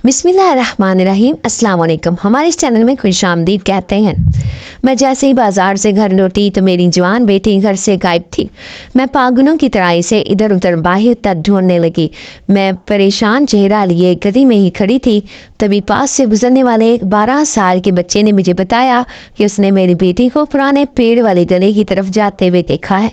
बिस्मिल्लाहिर्रहमानिर्रहीम। अस्सलाम वालेकुम। हमारे इस चैनल में खुश आमदीद कहते हैं। मैं जैसे ही बाजार से घर लौटी तो मेरी जवान बेटी घर से गायब थी। मैं पागलों की तरह इसे इधर उधर बाहर तक ढूंढने लगी। मैं परेशान चेहरा लिए गली में ही खड़ी थी, तभी पास से गुजरने वाले एक 12 साल के बच्चे ने मुझे बताया कि उसने मेरी बेटी को पुराने पेड़ वाले गले की तरफ जाते हुए देखा है।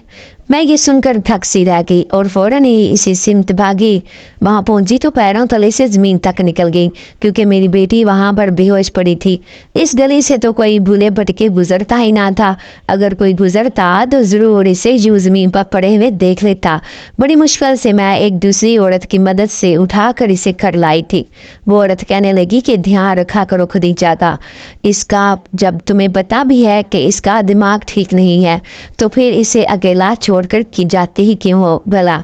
मैं ये सुनकर थक सी रह गई और फौरन ही इसी सिमत भागी। वहां पहुंची तो पैरों तले से जमीन तक निकल गई, क्योंकि मेरी बेटी वहां पर बेहोश पड़ी थी। इस गली से तो कोई भूले भटके गुजरता ही ना था। अगर कोई गुजरता तो जरूर इसे यूं जमीन पर पड़े हुए देख लेता। बड़ी मुश्किल से मैं एक दूसरी औरत की मदद से उठाकर इसे कर लाई थी। वो औरत कहने लगी कि ध्यान रखा करो खदीजा का, इसका जब तुम्हें पता भी है कि इसका दिमाग ठीक नहीं है तो फिर इसे अकेला छोड़कर की जाती ही क्यों हो भला।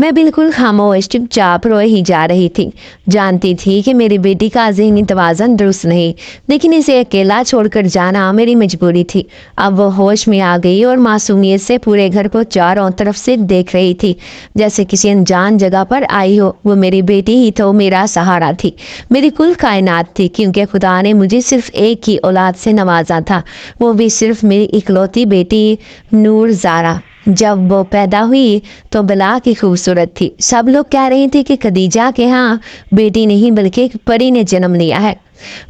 मैं बिल्कुल खामोश चुपचाप रोए ही जा रही थी। जानती थी कि मेरी बेटी का ज़हनी तवाज़न दुरुस्त नहीं, लेकिन इसे अकेला छोड़कर जाना मेरी मजबूरी थी। अब वो होश में आ गई और मासूमियत से पूरे घर को चारों तरफ से देख रही थी, जैसे किसी अनजान जगह पर आई हो। वो मेरी बेटी ही तो मेरा सहारा थी, मेरी कुल कायनात थी, क्योंकि खुदा ने मुझे सिर्फ एक ही औलाद से नवाजा था, वो भी सिर्फ मेरी इकलौती बेटी नूर ज़ारा। जब वो पैदा हुई तो बला की खूबसूरत थी। सब लोग कह रहे थे कि खदीजा के यहाँ बेटी नहीं बल्कि एक परी ने जन्म लिया है।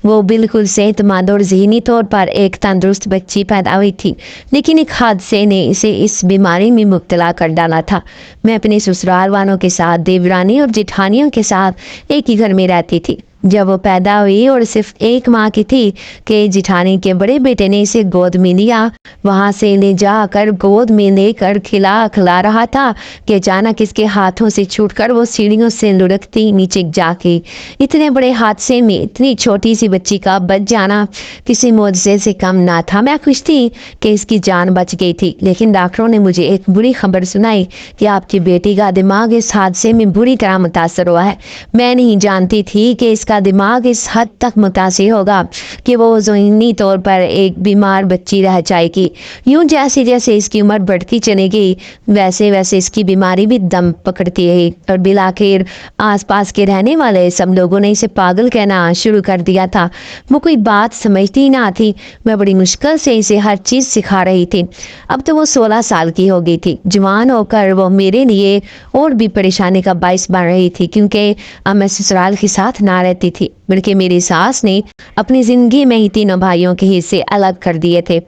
वो बिल्कुल सेहतमंद और ज़हनी तौर पर एक तंदुरुस्त बच्ची पैदा हुई थी, लेकिन एक हादसे ने इसे इस बीमारी में मुब्तला कर डाला था। मैं अपने ससुराल वालों के साथ, देवरानी और जेठानियों के साथ एक ही घर में रहती थी। जब वो पैदा हुई और सिर्फ एक माह की थी कि जेठानी के बड़े बेटे ने इसे गोद में लिया। वहां से ले जाकर गोद में लेकर खिला रहा था कि अचानक इसके हाथों से छूटकर वो सीढ़ियों से लुढ़कती नीचे जाके। इतने बड़े हादसे में इतनी छोटी सी बच्ची का बच जाना किसी मुआवजे से कम ना था। मैं खुश थी कि इसकी जान बच गई थी, लेकिन डॉक्टरों ने मुझे एक बुरी खबर सुनाई कि आपकी बेटी का दिमाग इस हादसे में बुरी तरह मुतासर हुआ है। मैं नहीं जानती थी कि इसका दिमाग इस हद तक मुतासिर होगा कि वो ज़हनी तौर पर एक बीमार बच्ची रह जाएगी। यूं जैसे जैसे इसकी उम्र बढ़ती चलेगी वैसे वैसे इसकी बीमारी भी दम पकड़ती है, और बिलाखिर आसपास के रहने वाले सब लोगों ने इसे पागल कहना शुरू कर दिया था। वो कोई बात समझती ही ना थी। मैं बड़ी मुश्किल से इसे हर चीज़ सिखा रही थी। अब तो वो 16 साल की हो गई थी। जवान होकर वो मेरे लिए और भी परेशानी का बाइस बन रही थी, क्योंकि अब मैं ससुराल के साथ ना रहती थी, बल्कि मेरी सास ने अपनी जिंदगी में ही तीनों भाइयों के हिस्से अलग कर दिए थे।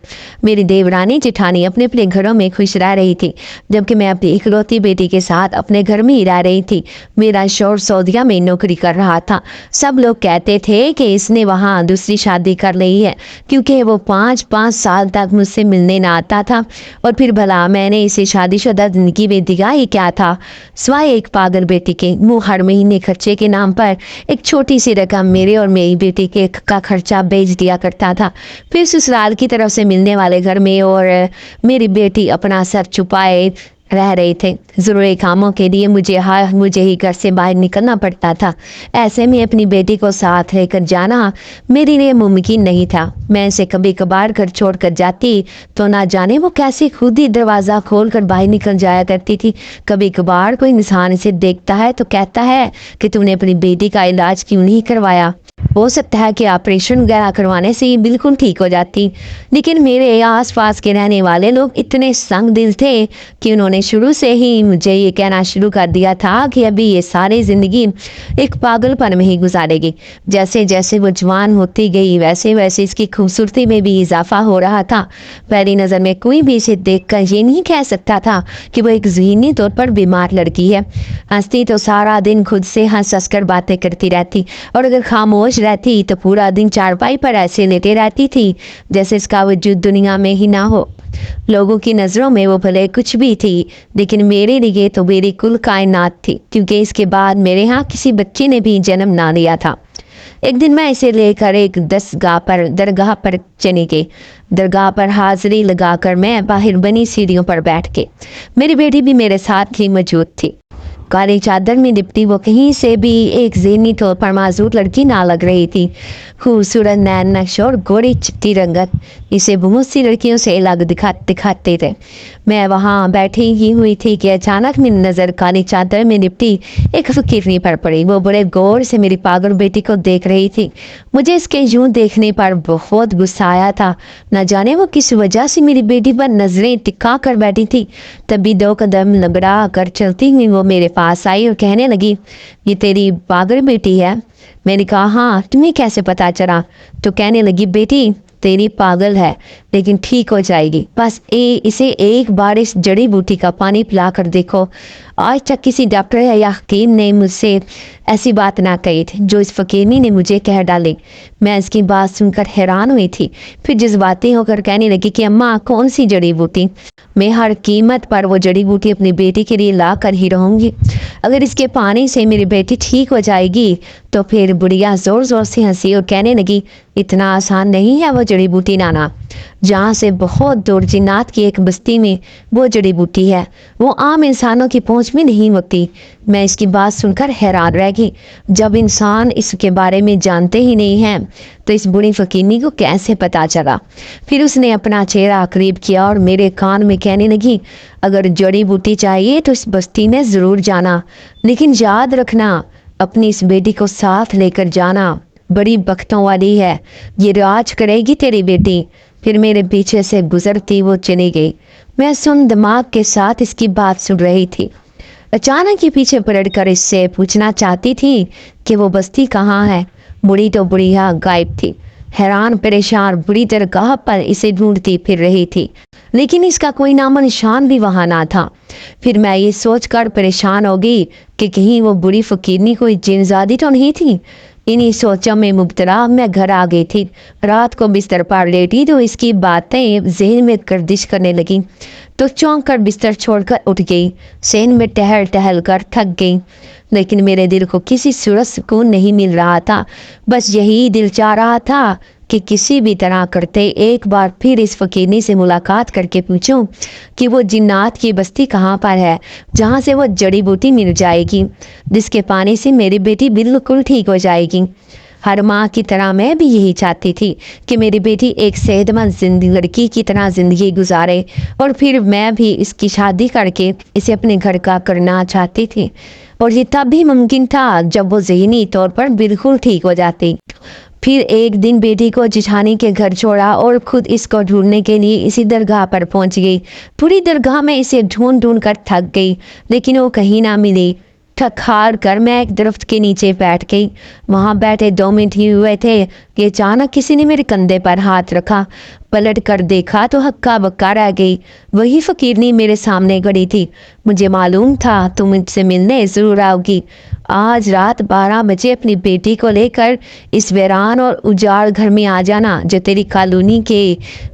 मेरी देवरानी जेठानी अपने अपने घरों में खुश रह रही थी, जबकि मैं अपनी इकलौती बेटी के साथ अपने घर में ही रह रही थी। मेरा शौहर सऊदीया में नौकरी कर रहा था। सब लोग कहते थे कि इसने वहाँ दूसरी शादी कर ली है, क्योंकि वो 5-5 साल तक मुझसे मिलने ना आता था। और फिर भला मैंने इसे शादीशुदा जिंदगी में दिया ही क्या था, सिवाय एक पागल बेटी के मुँह हर महीने खर्चे के नाम पर एक छोटी सी रकम मेरे और मेरी बेटी के का खर्चा बेच दिया करता था। फिर ससुराल की तरफ से मिलने वाले घर में और मेरी बेटी अपना सर छुपाए रह रहे थे। ज़रूरी कामों के लिए मुझे ही घर से बाहर निकलना पड़ता था। ऐसे में अपनी बेटी को साथ लेकर जाना मेरे लिए मुमकिन नहीं था। मैं इसे कभी कभार घर छोड़ कर जाती तो ना जाने वो कैसे खुद ही दरवाज़ा खोल कर बाहर निकल जाया करती थी। कभी कभार कोई इंसान इसे देखता है तो कहता है कि तुमने अपनी बेटी का इलाज क्यों नहीं करवाया, हो सकता है कि ऑपरेशन वगैरह करवाने से ही बिल्कुल ठीक हो जाती। लेकिन मेरे आसपास के रहने वाले लोग इतने संग दिल थे कि उन्होंने शुरू से ही मुझे ये कहना शुरू कर दिया था कि अभी ये सारी ज़िंदगी एक पागलपन में ही गुजारेगी। जैसे जैसे वो जवान होती गई वैसे वैसे इसकी खूबसूरती में भी इजाफा हो रहा था। पहली नज़र में कोई भी इसे देखकर ये नहीं कह सकता था कि वो एक ज़हनी तौर पर बीमार लड़की है। हंसती तो सारा दिन खुद से हंस कर बातें करती रहती, और अगर खामोश रहती तो पूरा दिन चारपाई पर ऐसे लेटे रहती थी जैसे इसका वजूद दुनिया में ही ना हो। लोगों की नज़रों में वो भले कुछ भी थी, लेकिन मेरे लिए तो मेरी कुल कायनात थी, क्योंकि इसके बाद मेरे यहाँ किसी बच्चे ने भी जन्म ना लिया था। एक दिन मैं इसे लेकर एक दरगाह पर चली गई। दरगाह पर हाजिरी लगाकर मैं बाहर बनी सीढ़ियों पर बैठ के, मेरी बेटी भी मेरे साथ ही मौजूद थी। کالی چادر میں لپٹی وہ کہیں سے بھی ایک ذہنی طور پر معذور لڑکی نہ لگ رہی تھی۔ خوبصورت نین نقش اور گوری چٹی رنگت اسے بہت سی لڑکیوں سے الگ دکھاتے تھے۔ میں وہاں بیٹھی ہی ہوئی تھی کہ اچانک میری نظر کالی چادر میں لپٹی ایک فقیرنی پر پڑی۔ وہ بڑے غور سے میری پاگل بیٹی کو دیکھ رہی تھی۔ مجھے اس کے یوں دیکھنے پر بہت غصہ آیا تھا۔ نہ جانے وہ کس وجہ سے میری بیٹی پر نظریں ٹکا کر بیٹھی تھی۔ تبھی 2 قدم لنگڑا کر چلتی ہوئی وہ میرے پاس آئی اور کہنے لگی، یہ تیری پاگل بیٹی ہے؟ میں نے کہا ہاں، تمہیں کیسے پتا چلا؟ تو کہنے لگی، بیٹی تیری پاگل ہے لیکن ٹھیک ہو جائے گی، بس اسے ایک بار اس جڑی بوٹی کا پانی پلا کر دیکھو۔ آج تک کسی ڈاکٹر یا حکیم نے مجھ سے ایسی بات نہ کہی تھی جو اس فقیرنی نے مجھے کہہ ڈالی۔ میں اس کی بات سن کر حیران ہوئی تھی، پھر جذباتی ہو کر کہنے لگی کہ اماں کون سی جڑی بوٹی؟ میں ہر قیمت پر وہ جڑی بوٹی اپنی بیٹی کے لیے لا کر ہی رہوں گی۔ اگر اس کے پانی سے میری بیٹی ٹھیک ہو جائے گی تو پھر بڑھیا زور زور سے ہنسی اور کہنے لگی، اتنا آسان نہیں ہے وہ جڑی بوٹی نانا، جہاں سے بہت دور جنات کی ایک بستی میں وہ جڑی بوٹی ہے، وہ عام انسانوں کی پہنچ میں نہیں ہوتی۔ میں اس کی بات سن کر حیران رہ گئی۔ جب انسان اس کے بارے میں جانتے ہی نہیں ہیں تو اس بڑی فقیرنی کو کیسے پتا چلا؟ پھر اس نے اپنا چہرہ قریب کیا اور میرے کان میں کہنے لگی، اگر جڑی بوٹی چاہیے تو اس بستی میں ضرور جانا، لیکن یاد رکھنا اپنی اس بیٹی کو ساتھ لے کر جانا، بڑی بختوں والی ہے، یہ راج کرے گی تیری بیٹی۔ پھر میرے پیچھے سے گزرتی وہ چلی گئی۔ میں سن دماغ کے ساتھ اس کی بات سن رہی تھی۔ اچانک یہ پیچھے پلٹ کر اس سے پوچھنا چاہتی تھی کہ وہ بستی کہاں ہے۔ بڑی تو بڑھیا غائب تھی، حیران پریشان بڑی درگاہ پر اسے ڈھونڈتی پھر رہی تھی، لیکن اس کا کوئی نام و نشان بھی وہاں نہ تھا۔ پھر میں یہ سوچ کر پریشان ہو گئی کہ کہیں وہ بڑی فقیرنی کوئی جن زادی تو نہیں تھی۔ انہی سوچوں میں مبتلا میں گھر آ گئی تھی۔ رات کو بستر پر لیٹی تو اس کی باتیں ذہن میں گردش کرنے لگی تو چونک کر بستر چھوڑ کر اٹھ گئی۔ ذہن میں ٹہل ٹہل کر تھک گئی، لیکن میرے دل کو کسی صورت سکون نہیں مل رہا تھا۔ بس یہی دل چاہ رہا تھا کہ کسی بھی طرح کرتے ایک بار پھر اس فقیرنی سے ملاقات کر کے پوچھوں کہ وہ جنات کی بستی کہاں پر ہے، جہاں سے وہ جڑی بوٹی مل جائے گی جس کے پانی سے میری بیٹی بالکل ٹھیک ہو جائے گی۔ ہر ماں کی طرح میں بھی یہی چاہتی تھی کہ میری بیٹی ایک صحت مند لڑکی کی طرح زندگی گزارے، اور پھر میں بھی اس کی شادی کر کے اسے اپنے گھر کا کرنا چاہتی تھی، اور یہ تب بھی ممکن تھا جب وہ ذہنی طور پر بالکل ٹھیک ہو جاتی۔ پھر ایک دن بیٹی کو جٹھانی کے گھر چھوڑا اور خود اس کو ڈھونڈنے کے لیے اسی درگاہ پر پہنچ گئی۔ پوری درگاہ میں اسے ڈھونڈ ڈھونڈ کر تھک گئی، لیکن وہ کہیں نہ ملی۔ تھک ہار کر میں ایک درخت کے نیچے بیٹھ گئی۔ وہاں بیٹھے 2 منٹ ہی ہوئے تھے کہ اچانک کسی نے میرے کندھے پر ہاتھ رکھا۔ پلٹ کر دیکھا تو ہکا بکا رہ گئی۔ وہی فقیرنی میرے سامنے کھڑی تھی۔ مجھے معلوم تھا تم مجھ سے ملنے ضرور آؤ گی۔ آج رات 12 بجے اپنی بیٹی کو لے کر اس ویران اور اجاڑ گھر میں آ جانا جو تیری کالونی کے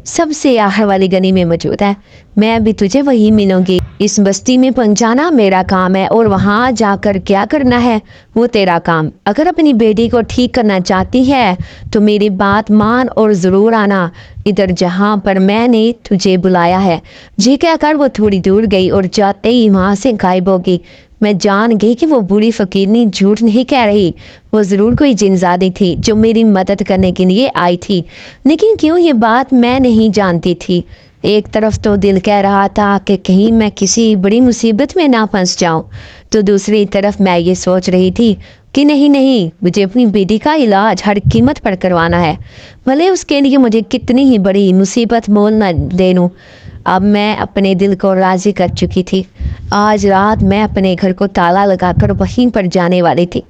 سب سے آخر والی گلی میں موجود ہے۔ میں بھی تجھے وہی ملوں گی۔ اس بستی میں پہنچانا میرا کام ہے، اور وہاں جا کر کیا کرنا ہے وہ تیرا کام۔ اگر اپنی بیٹی کو ٹھیک کرنا چاہتی ہے تو میری بات مان اور ضرور آنا ادھر جہاں پر میں نے تجھے بلایا ہے۔ یہ کہہ کر وہ تھوڑی دور گئی اور جاتے ہی وہاں سے غائب ہو گئی۔ میں جان گئی کہ وہ بوڑھی فقیرنی جھوٹ نہیں کہہ رہی، وہ ضرور کوئی جنزادی تھی جو میری مدد کرنے کے لیے آئی تھی، لیکن کیوں یہ بات میں نہیں جانتی تھی۔ ایک طرف تو دل کہہ رہا تھا کہ کہیں میں کسی بڑی مصیبت میں نہ پھنس جاؤں، تو دوسری طرف میں یہ سوچ رہی تھی کہ نہیں، مجھے اپنی بیٹی کا علاج ہر قیمت پر کروانا ہے، بھلے اس کے لیے مجھے کتنی ہی بڑی مصیبت مول نہ دے لوں۔ اب میں اپنے دل کو راضی کر چکی تھی۔ آج رات میں اپنے گھر کو تالا لگا کر وہیں پر جانے والی تھی۔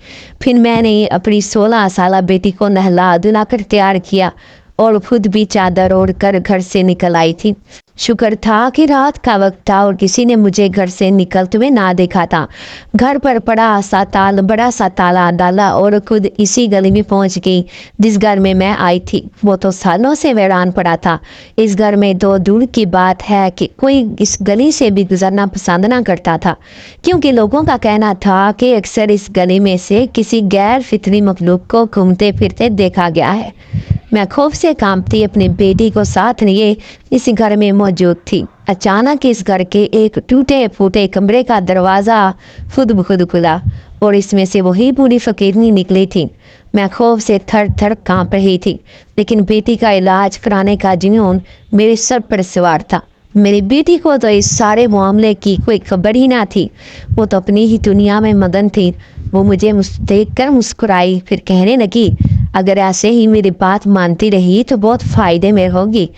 پھر میں نے اپنی 16 سالہ بیٹی کو نہلا دھلا کر تیار کیا اور خود بھی چادر اوڑھ کر گھر سے نکل آئی تھی۔ شکر تھا کہ رات کا وقت تھا اور کسی نے مجھے گھر سے نکلتے ہوئے نہ دیکھا تھا۔ گھر پر بڑا سا تالا ڈالا اور خود اسی گلی میں پہنچ گئی جس گھر میں میں آئی تھی۔ وہ تو سالوں سے ویران پڑا تھا۔ اس گھر میں تو دور کی بات ہے کہ کوئی اس گلی سے بھی گزرنا پسند نہ کرتا تھا، کیونکہ لوگوں کا کہنا تھا کہ اکثر اس گلی میں سے کسی غیر فطری مخلوق کو گھومتے پھرتے دیکھا گیا ہے۔ मैं खौफ से कांपती अपनी बेटी को साथ लिए इस घर में मौजूद थी। अचानक इस घर के एक टूटे फूटे कमरे का दरवाज़ा खुद ब खुद खुला और इसमें से वही बूढ़ी फकीरनी निकली थी। मैं खौफ से थर थर कांप रही थी, लेकिन बेटी का इलाज कराने का जुनून मेरे सर पर सवार था। मेरी बेटी को तो इस सारे मामले की कोई खबर ही ना थी। वो तो अपनी ही दुनिया में मगन थी। वो मुझे देख कर मुस्कुराई, फिर कहने लगी, अगर ऐसे ही मेरी बात मानती रही तो बहुत फ़ायदे में होगी।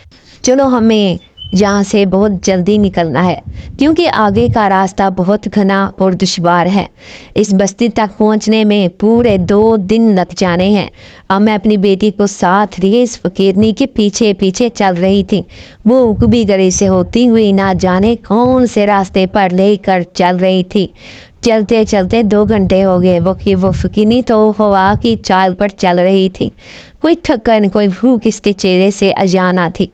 चलो हमें यहाँ से बहुत जल्दी निकलना है, क्योंकि आगे का रास्ता बहुत घना और दुश्वार है। इस बस्ती तक पहुँचने में पूरे 2 दिन लग जाने हैं। अब मैं अपनी बेटी को साथ लिए इस फकीरनी के पीछे पीछे चल रही थी। वो उकबी गली से होती हुई ना जाने कौन से रास्ते पर लेकर चल रही थी। चलते चलते 2 घंटे हो गए। वो फकीरनी तो हवा की चाल पर चल रही थी। कोई थकन, कोई भूख इसके चेहरे से अजाना थी।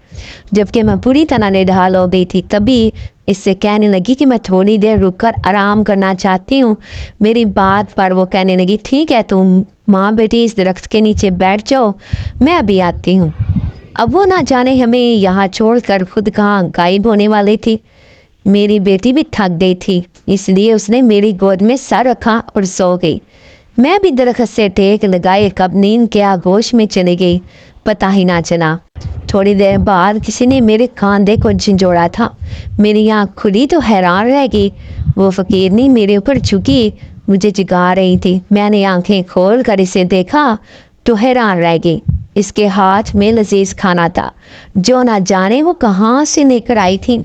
जबकि मैं पूरी तरह निढाल हो गई थी, तभी इससे कहने लगी कि मैं थोड़ी देर रुककर आराम करना चाहती हूँ। मेरी बात पर वो कहने लगी, ठीक है, तुम माँ बेटी इस दरख्त के नीचे बैठ जाओ, मैं अभी आती हूँ। अब वो ना जाने हमें यहाँ छोड़कर खुद कहाँ गायब होने वाली थी। मेरी बेटी भी थक गई थी, इसलिए उसने मेरी गोद में सर रखा और सो गई। मैं भी दरख्त से टेक लगाए कब नींद के आगोश में चली गई, पता ही ना चला। थोड़ी देर बाद किसी ने मेरे कांधे को झंझोड़ा था। मेरी आँख खुली तो हैरान रह गई। वो फकीरनी मेरे ऊपर झुकी मुझे जगा रही थी। मैंने आंखें खोल कर इसे देखा तो हैरान रह गई। इसके हाथ में लजीज खाना था जो ना जाने वो कहाँ से लेकर आई थी।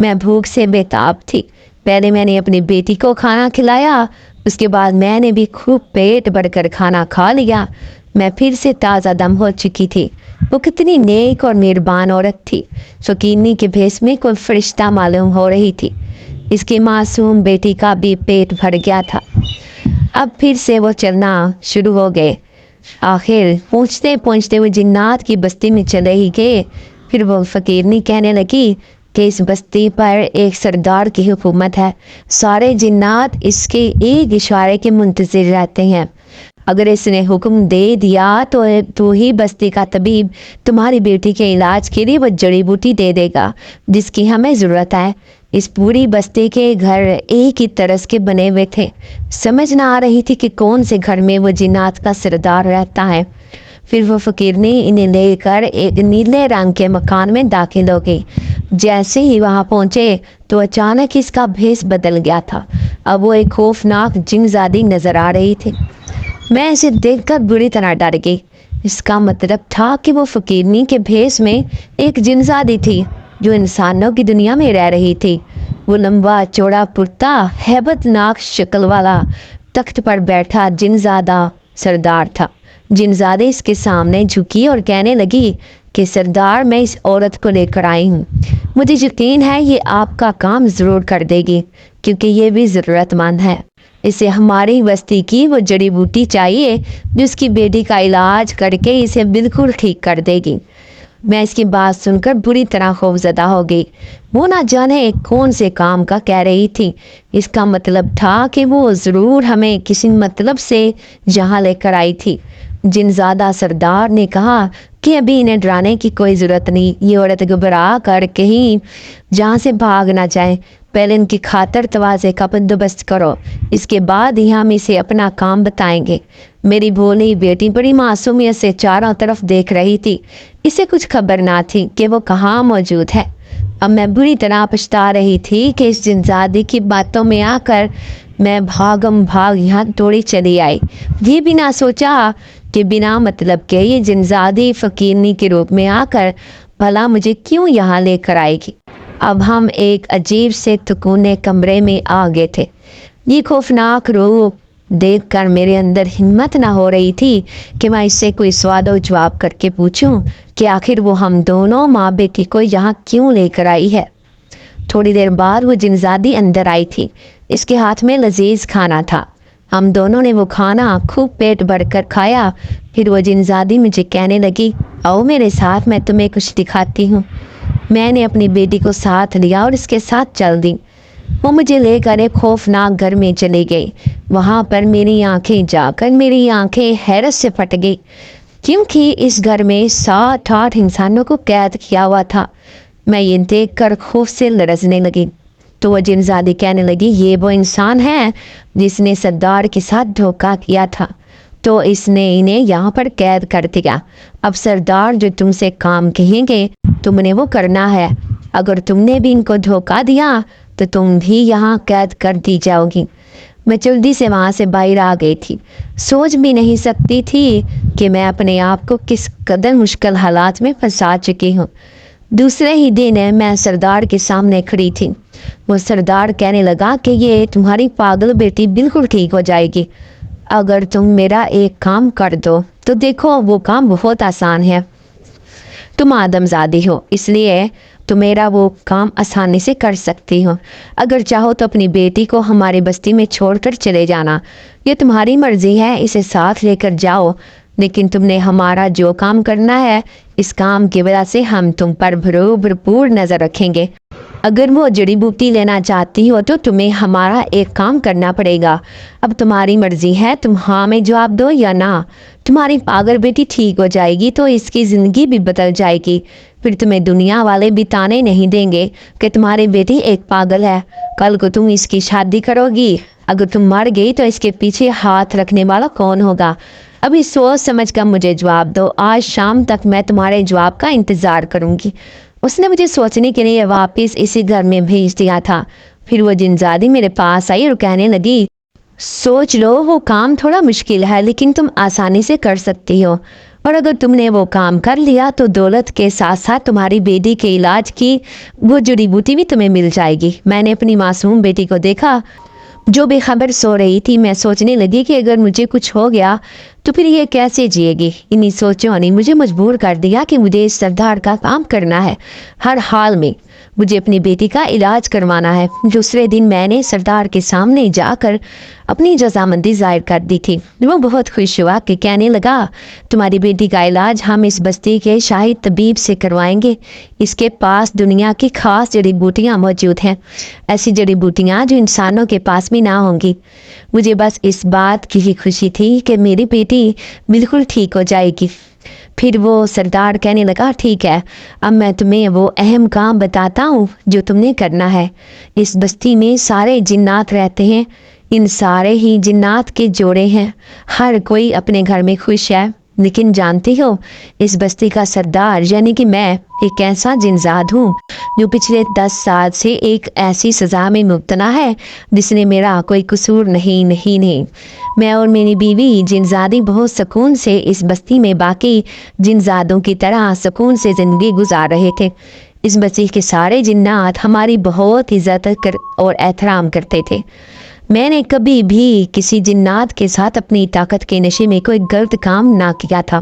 मैं भूख से बेताब थी। पहले मैंने अपनी बेटी को खाना खिलाया, उसके बाद मैंने भी खूब पेट भरकर खाना खा लिया। मैं फिर से ताज़ा दम हो चुकी थी। वो कितनी नेक और मेहरबान औरत थी। फकीरनी के भेस में कोई फरिश्ता मालूम हो रही थी। इसकी मासूम बेटी का भी पेट भर गया था। अब फिर से वो चलना शुरू हो गए। आखिर पहुँचते पहुँचते वो जिन्नात की बस्ती में चले ही गए। फिर वो फकीरनी कहने लगी कि इस बस्ती पर एक सरदार की हुकूमत है। सारे जिन्नात इसके एक इशारे के मुंतज़िर रहते हैं। अगर इसने हुक्म दे दिया तो ही बस्ती का तबीब तुम्हारी बेटी के इलाज के लिए वो जड़ी बूटी दे देगा जिसकी हमें ज़रूरत है। इस पूरी बस्ती के घर एक ही तरस के बने हुए थे। समझ ना आ रही थी कि कौन से घर में वो जिन्नात का सरदार रहता है। फिर वो फकीरनी इन्हें लेकर एक नीले रंग के मकान में दाखिल हो गई। जैसे ही वहाँ पहुँचे तो अचानक इसका भेस बदल गया था। अब वो एक खौफनाक जिनजादी नज़र आ रही थी। मैं इसे देखकर बुरी तरह डर गई। इसका मतलब था कि वो फकीरनी के भेस में एक जिनजादी थी जो इंसानों की दुनिया में रह रही थी। वो लंबा चौड़ा पुरता हैबतनाक शक्ल वाला तख्त पर बैठा जिनजादा सरदार था। जिनजादे इसके सामने झुकी और कहने लगी कि सरदार, मैं इस औरत को लेकर आई हूँ। मुझे यकीन है ये आपका काम ज़रूर कर देगी, क्योंकि ये भी ज़रूरतमंद है। इसे हमारी बस्ती की वो जड़ी बूटी चाहिए जो उसकी बेटी का इलाज करके इसे बिल्कुल ठीक कर देगी। मैं इसकी बात सुनकर बुरी तरह खौफजदा हो गई। वो ना जाने कौन से काम का कह रही थी। इसका मतलब था कि वो ज़रूर हमें किसी मतलब से यहाँ लेकर आई थी। जिनजादा सरदार ने कहा कि अभी इन्हें डराने की कोई ज़रूरत नहीं। ये औरत घबरा कर कहीं जहाँ से भाग ना जाए। पहले इनकी खातर तवाज़े का बंदोबस्त करो, इसके बाद ही हम इसे अपना काम बताएंगे। मेरी भोली बेटी बड़ी मासूमियत से चारों तरफ देख रही थी। इसे कुछ खबर ना थी कि वो कहाँ मौजूद है। अब मैं बुरी तरह पछता रही थी कि इस जिनजादी की बातों में आकर मैं भागम भाग यहाँ दौड़ी चली आई। ये भी ना सोचा कि बिना मतलब के ये जिनजादी फकीरनी के रूप में आकर भला मुझे क्यों यहाँ लेकर आएगी। अब हम एक अजीब से तुकूने कमरे में आ गए थे। ये खौफनाक रूप देखकर मेरे अंदर हिम्मत ना हो रही थी कि मैं इससे कोई सवाल जवाब करके पूछूं कि आखिर वो हम दोनों माँ बेटी को यहाँ क्यों लेकर आई है। थोड़ी देर बाद वो जिनजादी अंदर आई थी। इसके हाथ में लजीज खाना था। हम दोनों ने वो खाना खूब पेट भरकर खाया। फिर वो जिनजादी मुझे कहने लगी, आओ मेरे साथ, मैं तुम्हें कुछ दिखाती हूँ। मैंने अपनी बेटी को साथ लिया और इसके साथ चल दी। वो मुझे लेकर एक खौफनाक घर में चली गई। वहाँ पर मेरी आंखें जाकर मेरी आंखें हैरत से फट गई। क्योंकि इस घर में 7-8 इंसानों को कैद किया हुआ था। मैं ये देख कर खौफ से लरजने लगी। तो वह जिनजादी कहने लगी, ये वो इंसान है जिसने सरदार के साथ धोखा किया था, तो इसने इन्हें यहाँ पर कैद कर दिया। अब सरदार जो तुमसे काम कहेंगे तुमने वो करना है। अगर तुमने भी इनको धोखा दिया तो तुम भी यहाँ कैद कर दी जाओगी। मैं जल्दी से वहाँ से बाहर आ गई थी। सोच भी नहीं सकती थी कि मैं अपने आप को किस कदर मुश्किल हालात में फंसा चुकी हूँ। दूसरे ही दिन मैं सरदार के सामने खड़ी थी। वो सरदार कहने लगा कि ये तुम्हारी पागल बेटी बिल्कुल ठीक हो जाएगी अगर तुम मेरा एक काम कर दो। तो देखो वो काम बहुत आसान है। तुम आदमजादी हो, इसलिए तो मेरा वो काम आसानी से कर सकती हो। अगर चाहो तो अपनी बेटी को हमारी बस्ती में छोड़कर चले जाना, ये तुम्हारी मर्जी है, इसे साथ लेकर जाओ। लेकिन तुमने हमारा जो काम करना है, इस काम की वजह से हम तुम पर भरपूर नज़र रखेंगे। अगर वो जड़ी बूटी लेना चाहती हो तो तुम्हें हमारा एक काम करना पड़ेगा। अब तुम्हारी मर्जी है, तुम हाँ में जवाब दो या ना। तुम्हारी पागल बेटी ठीक हो जाएगी तो इसकी ज़िंदगी भी बदल जाएगी। फिर तुम्हें दुनिया वाले भी ताने नहीं देंगे कि तुम्हारी बेटी एक पागल है। कल को तुम इसकी शादी करोगी, अगर तुम मर गई तो इसके पीछे हाथ रखने वाला कौन होगा? अभी सोच समझ कर मुझे जवाब दो। आज शाम तक मैं तुम्हारे जवाब का इंतज़ार करूँगी। उसने मुझे सोचने के लिए वापस इसी घर में भेज दिया था। फिर वो जिनजादी मेरे पास आई और कहने लगी, सोच लो, वो काम थोड़ा मुश्किल है लेकिन तुम आसानी से कर सकती हो, और अगर तुमने वो काम कर लिया तो दौलत के साथ साथ तुम्हारी बेटी के इलाज की वो जड़ी बूटी भी तुम्हें मिल जाएगी। मैंने अपनी मासूम बेटी को देखा जो बेखबर सो रही थी। मैं सोचने लगी कि अगर मुझे कुछ हो गया तो फिर ये कैसे जिएगी। इन्हीं सोचों ने मुझे मजबूर कर दिया कि मुझे इस सरदार का काम करना है। हर हाल में मुझे अपनी बेटी का इलाज करवाना है। दूसरे दिन मैंने सरदार के सामने जाकर अपनी रजामंदी जाहिर कर दी थी। वो बहुत खुश हुआ कि कहने लगा, तुम्हारी बेटी का इलाज हम इस बस्ती के शाही तबीब से करवाएंगे। इसके पास दुनिया की खास जड़ी बूटियाँ मौजूद हैं, ऐसी जड़ी बूटियाँ जो इंसानों के पास भी ना होंगी। मुझे बस इस बात की ही खुशी थी कि मेरी बेटी बिल्कुल ठीक हो जाएगी। फिर वो सरदार कहने लगा, ठीक है, अब मैं तुम्हें वो अहम काम बताता हूँ जो तुमने करना है। इस बस्ती में सारे जिन्नात रहते हैं, इन सारे ही जिन्नात के जोड़े हैं। हर कोई अपने घर में खुश है, लेकिन जानती हो इस बस्ती का सरदार यानी कि मैं एक ऐसा जिनजाद हूँ जो पिछले 10 साल से एक ऐसी सज़ा में मुब्तला है जिसने मेरा कोई कसूर नहीं। मैं और मेरी बीवी जिनजादी बहुत सुकून से इस बस्ती में बाकी जिनजादों की तरह सुकून से ज़िंदगी गुजार रहे थे। इस बस्ती के सारे जिन्नात हमारी बहुत इज्जत और एहतराम करते थे। मैंने कभी भी किसी जिन्नात के साथ अपनी ताकत के नशे में कोई गलत काम ना किया था।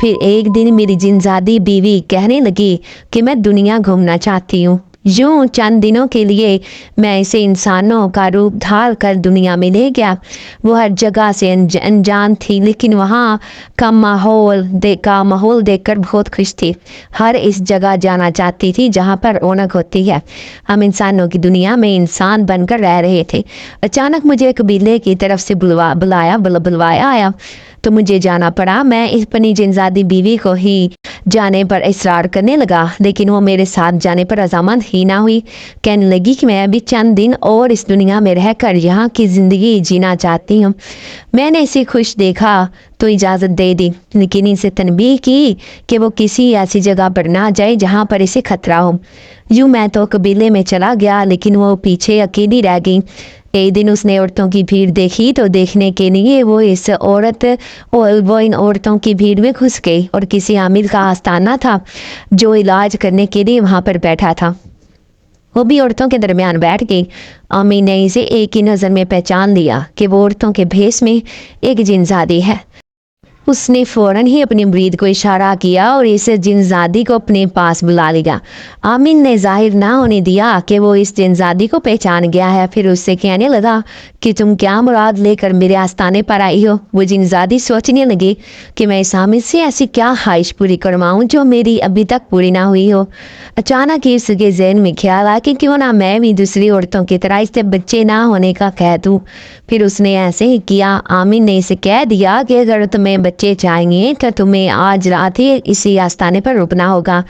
फिर एक दिन मेरी जिनजादी बीवी कहने लगी कि मैं दुनिया घूमना चाहती हूँ। यूँ चंद दिनों के लिए मैं इसे इंसानों का रूप ढाल कर दुनिया में ले गया। वो हर जगह से अनजान थी, लेकिन वहाँ का माहौल देखकर बहुत खुश थी। हर इस जगह जाना चाहती थी जहाँ पर रौनक होती है। हम इंसानों की दुनिया में इंसान बनकर रह रहे थे। अचानक मुझे कबीले की तरफ से बुलवाया आया तो मुझे जाना पड़ा। मैं अपनी जिनजादी बीवी को ही जाने पर इसरार करने लगा, लेकिन वो मेरे साथ जाने पर रजामंद ही ना हुई। कहने लगी कि मैं अभी चंद दिन और इस दुनिया में रहकर यहाँ की ज़िंदगी जीना चाहती हूँ। मैंने इसे खुश देखा तो इजाज़त दे दी, लेकिन इसे तनबीह की कि वो किसी ऐसी जगह पर ना जाए जहाँ पर इसे खतरा हो। यूँ मैं तो कबीले में चला गया, लेकिन वो पीछे अकेली रह गई। एक दिन उसने औरतों की भीड़ देखी तो देखने के लिए वो इन औरतों की भीड़ में घुस गई और किसी आमिर का आस्थाना था जो इलाज करने के लिए वहाँ पर बैठा था। वो भी औरतों के दरमियान बैठ गई। आमिर ने इसे एक ही नज़र में पहचान लिया कि वो औरतों के भेष में एक जिनजादी है। उसने फ़ौरन ही अपनी मुरीद को इशारा किया और इस जिनजादी को अपने पास बुला लिया। आमिन ने जाहिर ना होने दिया कि वो इस जिनजादी को पहचान गया है। फिर उससे कहने लगा कि तुम क्या मुराद लेकर मेरे आस्थाने पर आई हो। वो जिनजादी सोचने लगी कि मैं इस आमिर से ऐसी क्या ख्वाहिश पूरी करवाऊँ जो मेरी अभी तक पूरी ना हुई हो। अचानक ही उसके जहन में ख्याल आया कि क्यों ना मैं भी दूसरी औरतों की तरह इससे बच्चे ना होने का कह दूँ। फिर उसने ऐसे ही किया। आमिन ने इसे कह दिया कि अगर तुम्हें بچے چاہیں تو تمہیں آج رات ہی اسی آستانے پر رکنا ہوگا۔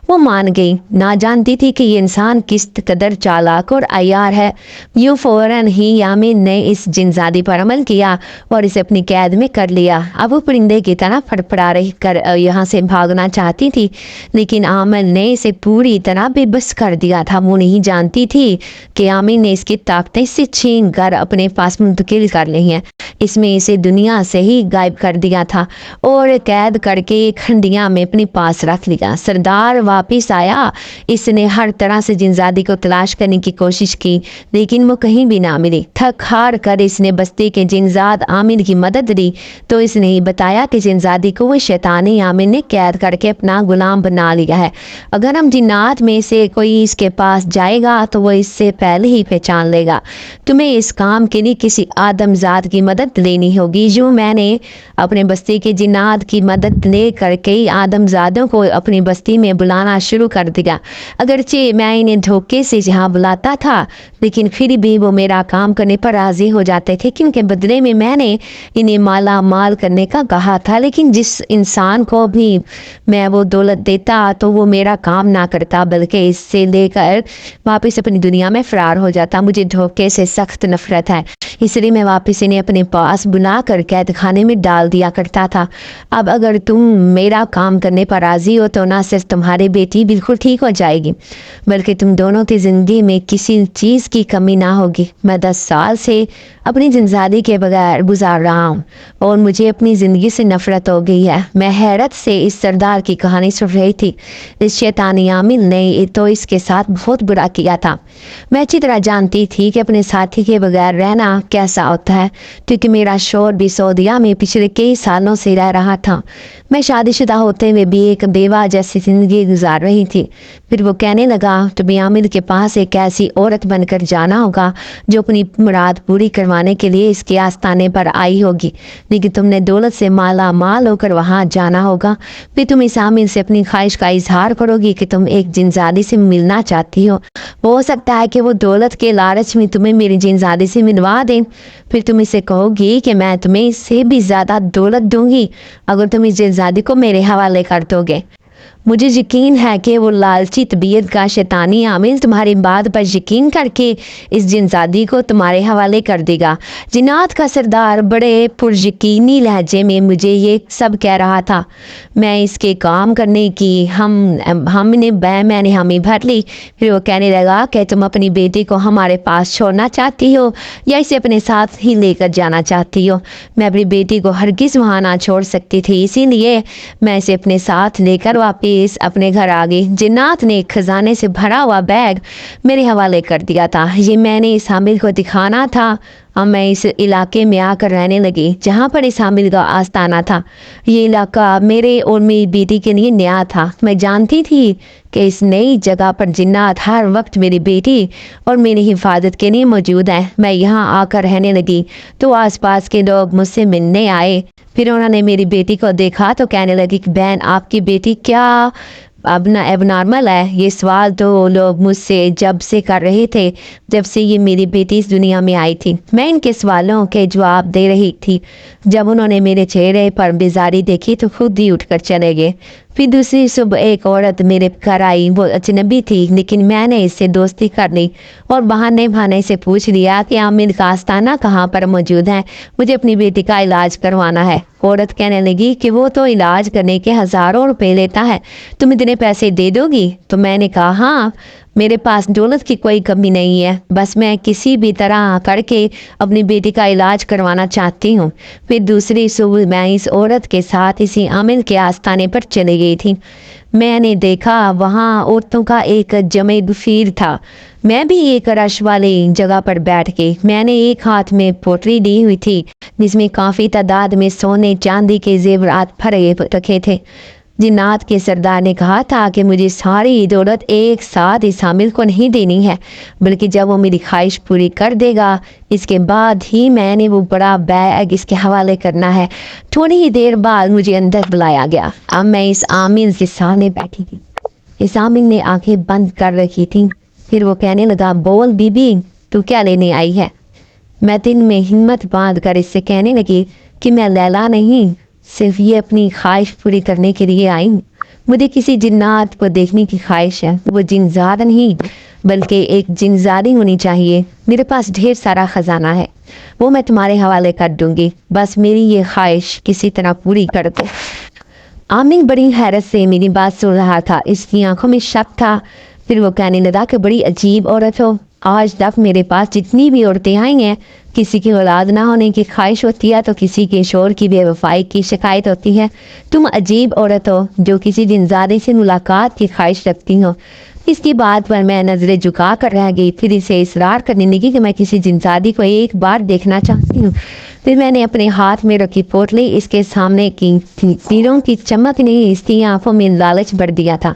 وہ مان گئی، نہ جانتی تھی کہ یہ انسان کس قدر چالاک اور عیار ہے۔ یوں فوراً ہی یامین نے اس جنزادی پر عمل کیا اور اسے اپنی قید میں کر لیا۔ اب وہ پرندے کی طرح پھڑپھڑا رہی کر یہاں سے بھاگنا چاہتی تھی، لیکن آمن نے اسے پوری طرح بے بس کر دیا تھا۔ وہ نہیں جانتی تھی کہ آمن نے اس کی طاقتیں سے چھین کر اپنے پاس منتقل کر لی ہیں۔ اس میں اسے دنیا سے ہی غائب کر دیا تھا اور قید کر کے کھنڈیاں میں اپنے پاس رکھ لیا۔ سردار واپس آیا، اس نے ہر طرح سے جنزادی کو تلاش کرنے کی کوشش کی، لیکن وہ کہیں بھی نہ ملی۔ تھک ہار کر اس نے بستی کے جنزاد آمن کی مدد لی تو اس نے بتایا کہ جنزادی کو وہ شیطانی آمن نے قید کر کے اپنا غلام بنا لیا ہے۔ اگر ہم جنات میں سے کوئی اس کے پاس جائے گا تو وہ اس سے پہلے ہی پہچان لے گا۔ تمہیں اس کام کے لیے کسی آدم ذات کی مدد لینی ہوگی۔ جو میں نے اپنے بستی کے جنات کی مدد لے کر کئی آدم زادوں کو اپنی بستی میں بلانا شروع کر دیا۔ اگرچہ میں انہیں دھوکے سے جہاں بلاتا تھا، لیکن پھر بھی وہ میرا کام کرنے پر راضی ہو جاتے تھے، کیونکہ بدلے میں میں نے انہیں مالا مال کرنے کا کہا تھا۔ لیکن جس انسان کو بھی میں وہ دولت دیتا تو وہ میرا کام نہ کرتا، بلکہ اس سے لے کر واپس اپنی دنیا میں فرار ہو جاتا۔ مجھے دھوکے سے سخت نفرت ہے، اس لیے میں واپس انہیں اپنے پاس بلا کر قید خانے میں ڈال دیا کرتا تھا۔ اب اگر تم میرا کام کرنے پر راضی ہو تو نہ صرف تمہاری بیٹی بالکل ٹھیک ہو جائے گی، بلکہ تم دونوں کی زندگی میں کسی چیز کی کمی نہ ہوگی۔ میں 10 سال سے اپنی جنزادی کے بغیر گزار رہا ہوں اور مجھے اپنی زندگی سے نفرت ہو گئی ہے۔ میں حیرت سے اس سردار کی کہانی سن رہی تھی۔ اس شیطانی عامل نے تو اس کے ساتھ بہت برا کیا تھا۔ میں اچھی طرح جانتی تھی کہ اپنے ساتھی کے بغیر رہنا کیسا ہوتا ہے، کیونکہ میرا شوہر بھی سعودیہ میں پچھلے کئی سالوں سے رہ رہا تھا۔ میں شادی شدہ ہوتے ہوئے بھی ایک بیوہ جیسی زندگی گزار رہی تھی۔ پھر وہ کہنے لگا، تمہیں عامل کے پاس ایک ایسی عورت بن کر جانا ہوگا جو اپنی مراد پوری کروانے کے لیے اس کے آستانے پر آئی ہوگی، لیکن تم نے دولت سے مالا مال ہو کر وہاں جانا ہوگا۔ پھر تم اس عامل سے اپنی خواہش کا اظہار کرو گی کہ تم ایک جنزادی سے ملنا چاہتی ہو سکتا ہے کہ وہ دولت کے لالچ میں تمہیں میری جنزادی سے ملوا دیں۔ پھر تم اسے کہو گی کہ میں تمہیں اس سے بھی زیادہ دولت دوں گی اگر تم اس جنزادی کو میرے حوالے کر دو گے۔ مجھے یقین ہے کہ وہ لالچی طبیعت کا شیطانی عامل تمہاری بات پر یقین کر کے اس جنزادی کو تمہارے حوالے کر دے گا۔ جنات کا سردار بڑے پر یقینی لہجے میں مجھے یہ سب کہہ رہا تھا۔ میں اس کے کام کرنے کی میں نے حامی بھر لی۔ پھر وہ کہنے لگا کہ تم اپنی بیٹی کو ہمارے پاس چھوڑنا چاہتی ہو یا اسے اپنے ساتھ ہی لے کر جانا چاہتی ہو؟ میں اپنی بیٹی کو ہرگز وہاں نہ چھوڑ سکتی تھی، اسی لیے میں اسے اپنے ساتھ لے کر واپس اپنے گھر آ گئی۔ جنات نے ایک خزانے سے بھرا ہوا بیگ میرے حوالے کر دیا تھا۔ یہ میں نے اس حامل کو دکھانا تھا۔ اب میں اس علاقے میں آ کر رہنے لگی جہاں پر اس حامل کا آستانہ تھا۔ یہ علاقہ میرے اور میری بیٹی کے لیے نیا تھا۔ میں جانتی تھی کہ اس نئی جگہ پر جنات ہر وقت میری بیٹی اور میری حفاظت کے لیے موجود ہیں۔ میں یہاں آ کر رہنے لگی تو آس پاس کے لوگ مجھ سے ملنے آئے۔ پھر انہوں نے میری بیٹی کو دیکھا تو کہنے لگی کہ بہن، آپ کی بیٹی کیا اب نارمل ہے؟ یہ سوال تو لوگ مجھ سے جب سے کر رہے تھے جب سے یہ میری بیٹی اس دنیا میں آئی تھی۔ میں ان کے سوالوں کے جواب دے رہی تھی، جب انہوں نے میرے چہرے پر بیزاری دیکھی تو خود ہی اٹھ کر چلے گئے۔ پھر دوسری صبح ایک عورت میرے گھر آئی۔ وہ اجنبی تھی، لیکن میں نے اس سے دوستی کر لی اور بہانے سے پوچھ لیا کہ عامل کا آستانہ کہاں پر موجود ہے، مجھے اپنی بیٹی کا علاج کروانا ہے۔ عورت کہنے لگی کہ وہ تو علاج کرنے کے ہزاروں روپے لیتا ہے، تم اتنے پیسے دے دو گی؟ تو میں نے کہا، ہاں، میرے پاس دولت کی کوئی کمی نہیں ہے، بس میں کسی بھی طرح کر کے اپنی بیٹی کا علاج کروانا چاہتی ہوں۔ پھر دوسری صبح میں اس عورت کے ساتھ اسی عامل کے آستانے پر چلی گئی تھی۔ میں نے دیکھا وہاں عورتوں کا ایک جمع گفیر تھا۔ میں بھی ایک رش والی جگہ پر بیٹھ گئی۔ میں نے ایک ہاتھ میں پوٹلی لی ہوئی تھی جس میں کافی تعداد میں سونے چاندی کے زیورات بھرے رکھے تھے۔ جنات کے سردار نے کہا تھا کہ مجھے ساری دولت ایک ساتھ اس حامل کو نہیں دینی ہے، بلکہ جب وہ میری خواہش پوری کر دے گا اس کے بعد ہی میں نے وہ بڑا بیگ اس کے حوالے کرنا ہے۔ تھوڑی ہی دیر بعد مجھے اندر بلایا گیا۔ اب میں اس عامل کے سامنے بیٹھی تھی۔ اس عامل نے آنکھیں بند کر رکھی تھی۔ پھر وہ کہنے لگا، بول بی بی، تو کیا لینے آئی ہے؟ میں دن میں ہمت باندھ کر اس سے کہنے لگی کہ میں لیلا نہیں، صرف یہ اپنی خواہش پوری کرنے کے لیے آئی ہوں۔ مجھے کسی جنات کو دیکھنے کی خواہش ہے، وہ جنزاد نہیں بلکہ ایک جنزادی ہونی چاہیے۔ میرے پاس ڈھیر سارا خزانہ ہے، وہ میں تمہارے حوالے کر دوں گی، بس میری یہ خواہش کسی طرح پوری کر دو۔ عامر بڑی حیرت سے میری بات سن رہا تھا، اس کی آنکھوں میں شک تھا۔ پھر وہ کہنے لگا کہ بڑی عجیب عورت ہو، آج تک میرے پاس جتنی بھی عورتیں آئی ہیں، کسی کی اولاد نہ ہونے کی خواہش ہوتی ہے تو کسی کے شوہر کی بے وفائی کی شکایت ہوتی ہے۔ تم عجیب عورت ہو جو کسی جنزادے سے ملاقات کی خواہش رکھتی ہو۔ اس کی بات پر میں نظریں جھکا کر رہ گئی، پھر اسے اصرار کرنے لگی کہ میں کسی جنزادی کو ایک بار دیکھنا چاہتی ہوں۔ پھر میں نے اپنے ہاتھ میں رکھی پوٹلی اس کے سامنے کی، تیروں کی چمک نے اس کی آنکھوں میں لالچ بھر دیا تھا۔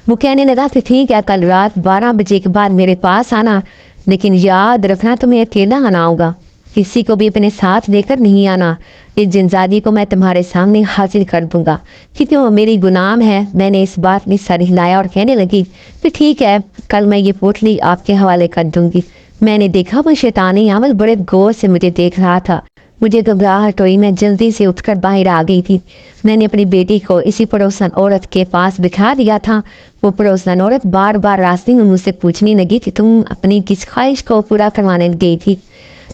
وہ کہنے لگا کہ ٹھیک ہے، کل رات 12 بجے کے بعد میرے پاس آنا، لیکن یاد رکھنا تمہیں اکیلا آنا ہوگا، کسی کو بھی اپنے ساتھ لے کر نہیں آنا۔ اس جنزادی کو میں تمہارے سامنے حاضر کر دوں گا کیونکہ وہ میری غلام ہے۔ میں نے اس بات میں سر ہلایا اور کہنے لگی کہ ٹھیک ہے، کل میں یہ پوٹلی آپ کے حوالے کر دوں گی۔ میں نے دیکھا وہ شیطانی عمل بڑے غور سے مجھے دیکھ رہا تھا۔ مجھے گھبراہٹ ہوئی، میں جلدی سے اٹھ کر باہر آ گئی تھی۔ میں نے اپنی بیٹی کو اسی پڑوسن عورت کے پاس بٹھا دیا تھا۔ وہ پڑوسن عورت بار بار راستے میں مجھ سے پوچھنے لگی کہ تم اپنی کس خواہش کو پورا کروانے گئی تھی؟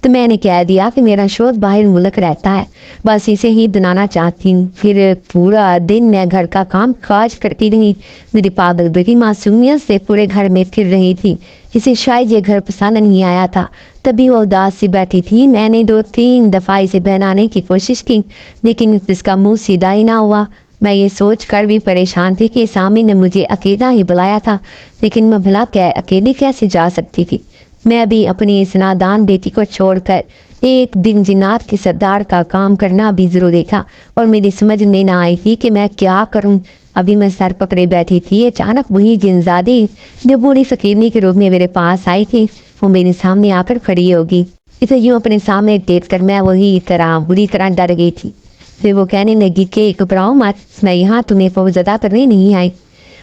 تو میں نے کہہ دیا کہ میرا شوہر باہر ملک رہتا ہے، بس اسے ہی دنانا چاہتی ہوں۔ پھر پورا دن میں گھر کا کام کاج کرتی رہی۔ میری پاگل بیٹی معصومیت سے پورے گھر میں پھر رہی تھی، اسے شاید یہ گھر پسند نہیں آیا تھا، تبھی وہ اداس سی بیٹھی تھی۔ میں نے 2-3 دفعہ اسے بہلانے کی کوشش کی لیکن اس کا منہ سیدھا ہی نہ ہوا۔ میں یہ سوچ کر بھی پریشان تھی کہ سامی نے مجھے اکیلا ہی بلایا تھا، لیکن میں بھلا اکیلی کیسے جا سکتی تھی؟ میں بھی اپنی اس نادان بیٹی کو چھوڑ کر ایک دن جنات کے سردار کا کام کرنا بھی ضرور دیکھا، اور میری سمجھ میں نہ آئی تھی کہ میں کیا کروں۔ ابھی میں سر پکڑے بیٹھی تھی، اچانک وہی جنزادی جو بوڑھی فقیرنی کے روپ میں میرے پاس آئی تھی وہ میرے سامنے آ کر کھڑی ہوگی۔ اسے یوں اپنے سامنے دیکھ کر میں وہی بری طرح ڈر گئی تھی۔ پھر وہ کہنے لگی کہ گھبراؤ مت، میں یہاں تمہیں فوزدہ کرنے نہیں آئی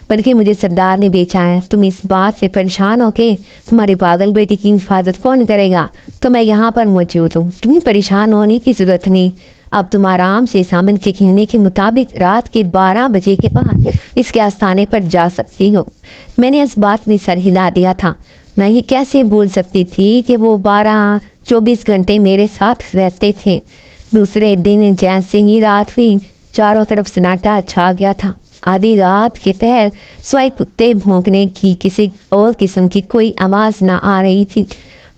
بلکہ مجھے سردار نے بیچا ہے۔ تم اس بات سے پریشان ہو کہ تمہاری پاگل بیٹی کی حفاظت کون کرے گا، تو میں یہاں پر موجود ہوں، تمہیں پریشان ہونے کی ضرورت نہیں۔ اب تم آرام سے سامن کے کہنے کے مطابق رات کے 12 بجے کے بعد اس کے آستانے پر جا سکتی ہو۔ میں نے اس بات میں سر ہلا دیا تھا، میں یہ کیسے بھول سکتی تھی کہ وہ 24 گھنٹے میرے ساتھ رہتے تھے۔ دوسرے دن جیسے ہی رات ہوئی، چاروں طرف سناٹا چھا گیا تھا۔ آدھی رات کے پہر سوائے کتے بھونکنے کی کسی اور قسم کی کوئی آواز نہ آ رہی تھی۔